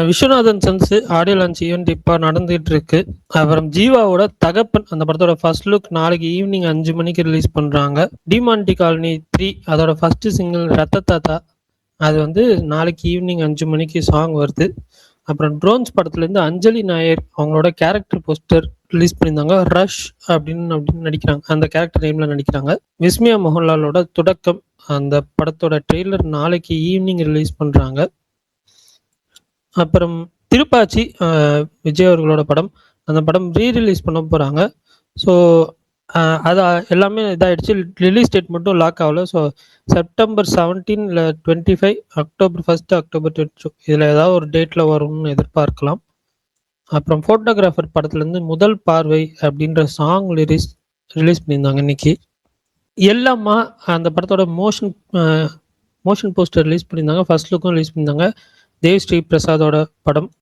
Viswanathan sons audio launch event இப்போ நடந்துட்டு இருக்கு. அப்புறம் ஜீவாவோட தகப்பன் அந்த படத்தோட ஃபர்ஸ்ட் லுக் நாளைக்கு ஈவினிங் 5 மணிக்கு ரிலீஸ் பண்றாங்க. டிமாண்டி காலனி 3 அதோட ஃபர்ஸ்ட் சிங்கிள் ரத்த தாத்தா அது வந்து நாளைக்கு ஈவினிங் 5 மணிக்கு சாங் வருது. அப்புறம் ட்ரோன்ஸ் படத்துலேருந்து அஞ்சலி நாயர் அவங்களோட கேரக்டர் போஸ்டர் ரிலீஸ் பண்ணியிருந்தாங்க. ரஷ் அப்படின்னு நடிக்கிறாங்க, அந்த கேரக்டர் நேம்ல நடிக்கிறாங்க. விஸ்மியா மோகன்லாலோட தொடக்கம் அந்த படத்தோட ட்ரெய்லர் நாளைக்கு ஈவினிங் ரிலீஸ் பண்றாங்க. அப்புறம் திருப்பாச்சி விஜய் அவர்களோட படம், அந்த படம் ரீ-ரிலீஸ் பண்ண போகிறாங்க. ஸோ அது எல்லாமே இதாகிடுச்சு, ரிலீஸ் டேட் மட்டும் லாக் ஆகல. ஸோ செப்டம்பர் 17 இல்லை 25, அக்டோபர் 1, அக்டோபர் 22 இதில் ஏதாவது ஒரு டேட்டில் வரும்னு எதிர்பார்க்கலாம். அப்புறம் ஃபோட்டோகிராஃபர் படத்துலேருந்து முதல் பார்வை அப்படின்ற சாங் ரிலீஸ் பண்ணியிருந்தாங்க இன்னைக்கு. எல்லாமா அந்த படத்தோட மோஷன் போஸ்டர் ரிலீஸ் பண்ணியிருந்தாங்க, ஃபர்ஸ்ட் லுக்கும் ரிலீஸ் பண்ணியிருந்தாங்க. தேவ் ஸ்ரீ பிரசாதோட படம்.